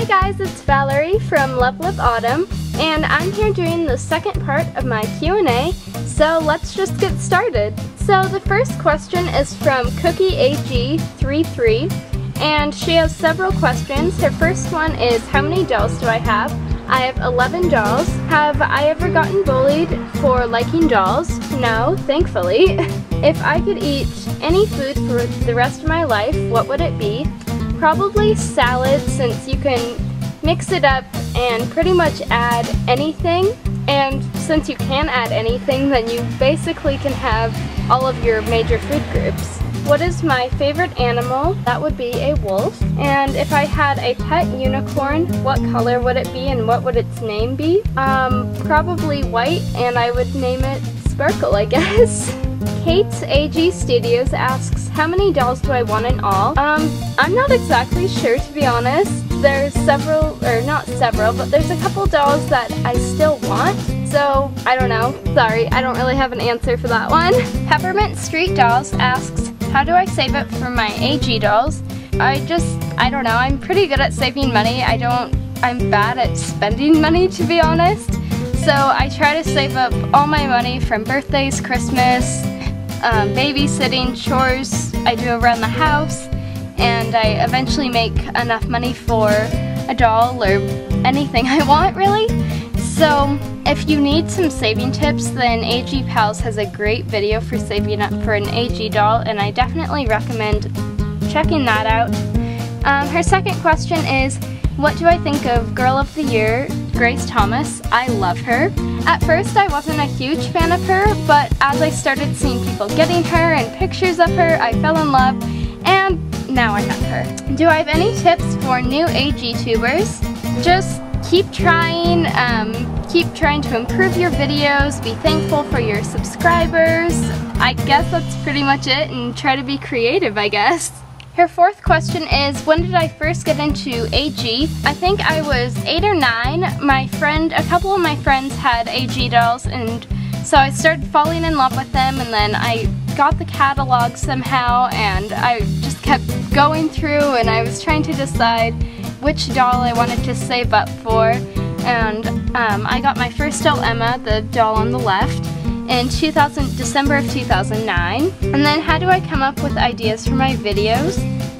guys, it's Valerie from Lovelivautum, and I'm here doing the second part of my Q&A, so let's just get started. So the first question is from CookieAG33, and she has several questions. Her first one is, how many dolls do I have? I have 11 dolls. Have I ever gotten bullied for liking dolls? No, thankfully. If I could eat any food for the rest of my life, what would it be? Probably salad, since you can mix it up and pretty much add anything. And since you can add anything, then you basically can have all of your major food groups. What is my favorite animal? That would be a wolf. And if I had a pet unicorn, what color would it be and what would its name be? Probably white, and I would name it Sparkle, I guess. Kate's AG Studios asks, how many dolls do I want in all? I'm not exactly sure, to be honest. There's several, or not several, but there's a couple dolls that I still want. So, I don't know. Sorry, I don't really have an answer for that one. Peppermint Street Dolls asks, how do I save up for my AG dolls? I don't know. I'm pretty good at saving money. I'm bad at spending money, to be honest. So I try to save up all my money from birthdays, Christmas, babysitting, chores I do around the house, and I eventually make enough money for a doll or anything I want, really. So if you need some saving tips, then AG Pals has a great video for saving up for an AG doll, and I definitely recommend checking that out. Her second question is, what do I think of Girl of the Year, Grace Thomas? I love her. At first I wasn't a huge fan of her, but as I started seeing people getting her and pictures of her, I fell in love, and now I have her. Do I have any tips for new AG tubers? Just keep trying to improve your videos, be thankful for your subscribers. I guess that's pretty much it, and try to be creative, I guess. Her fourth question is, when did I first get into AG? I think I was 8 or 9. A couple of my friends had AG dolls, and so I started falling in love with them, and then I got the catalog somehow, and I just kept going through, and I was trying to decide which doll I wanted to save up for, and I got my first doll, Emma, the doll on the left, in December of 2009. And then how do I come up with ideas for my videos?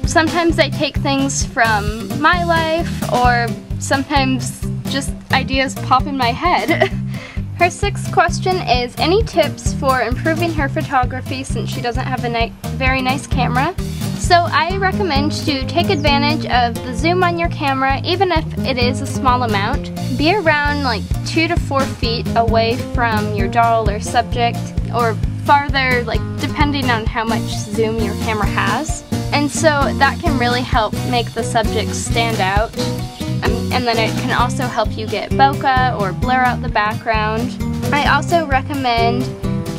Sometimes I take things from my life, or sometimes just ideas pop in my head. Her sixth question is, any tips for improving her photography since she doesn't have a very nice camera? So I recommend to take advantage of the zoom on your camera, even if it is a small amount. Be around like 2 to 4 feet away from your doll or subject, or farther, like depending on how much zoom your camera has. And so that can really help make the subject stand out. And then it can also help you get bokeh or blur out the background. I also recommend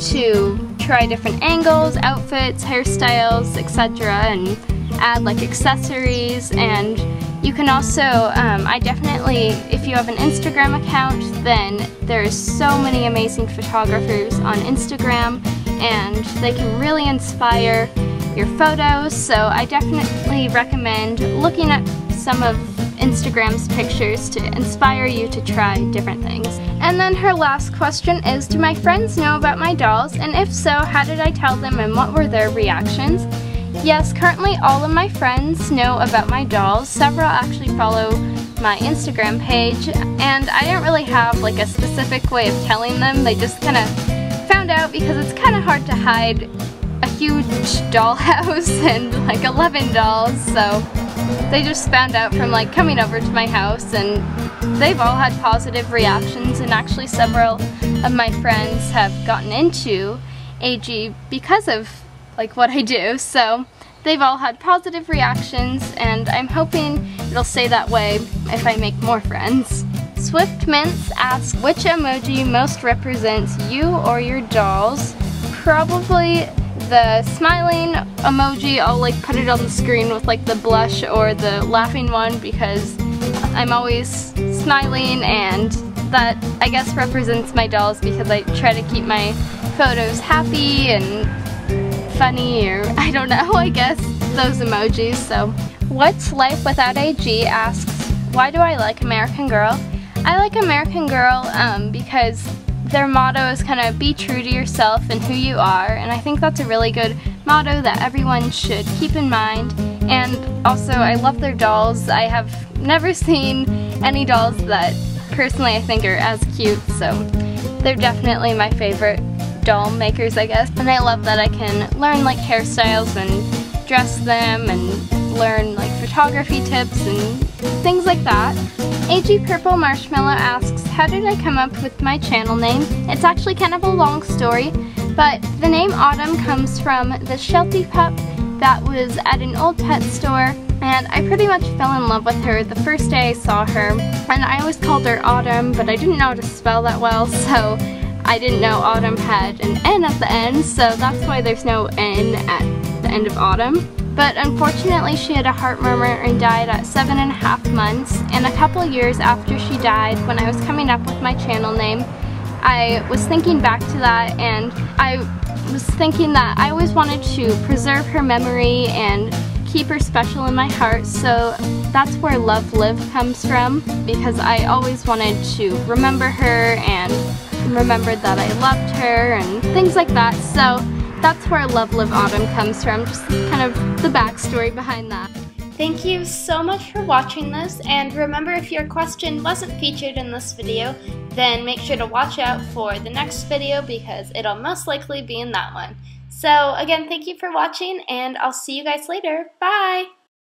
to try different angles, outfits, hairstyles, etc., and add like accessories. And you can also, if you have an Instagram account, then there's so many amazing photographers on Instagram, and they can really inspire your photos. So I definitely recommend looking at some of Instagram's pictures to inspire you to try different things. And then her last question is, do my friends know about my dolls, and if so, how did I tell them and what were their reactions? Yes, currently all of my friends know about my dolls. Several actually follow my Instagram page, and I didn't really have like a specific way of telling them. They just kind of found out, because it's kind of hard to hide a huge doll house and like 11 dolls, so they just found out from like coming over to my house, and they've all had positive reactions, and actually several of my friends have gotten into AG because of like what I do, so they've all had positive reactions, and I'm hoping it'll stay that way if I make more friends. Swiftmints asks, which emoji most represents you or your dolls? Probably the smiling emoji. I'll like put it on the screen with like the blush or the laughing one, because I'm always smiling, and that I guess represents my dolls, because I try to keep my photos happy and funny, or I don't know, I guess those emojis. So what's life without AG asks, why do I like American Girl? I like American Girl because their motto is kind of be true to yourself and who you are, and I think that's a really good motto that everyone should keep in mind. And also, I love their dolls. I have never seen any dolls that personally I think are as cute, so they're definitely my favorite doll makers, I guess. And I love that I can learn like hairstyles and dress them and learn like photography tips and things like that. AG Purple Marshmallow asks, how did I come up with my channel name? It's actually kind of a long story, but the name Autumn comes from the Sheltie pup that was at an old pet store, and I pretty much fell in love with her the first day I saw her. And I always called her Autumn, but I didn't know how to spell that well, so I didn't know Autumn had an N at the end, so that's why there's no N at the end of Autumn. But unfortunately she had a heart murmur and died at 7.5 months, and a couple years after she died, when I was coming up with my channel name, I was thinking back to that, and I was thinking that I always wanted to preserve her memory and keep her special in my heart, so that's where Love Live comes from, because I always wanted to remember her and remember that I loved her and things like that, so that's where Lovelivautum comes from, just kind of the backstory behind that. Thank you so much for watching this, and remember, if your question wasn't featured in this video, then make sure to watch out for the next video because it'll most likely be in that one. So again, thank you for watching, and I'll see you guys later. Bye!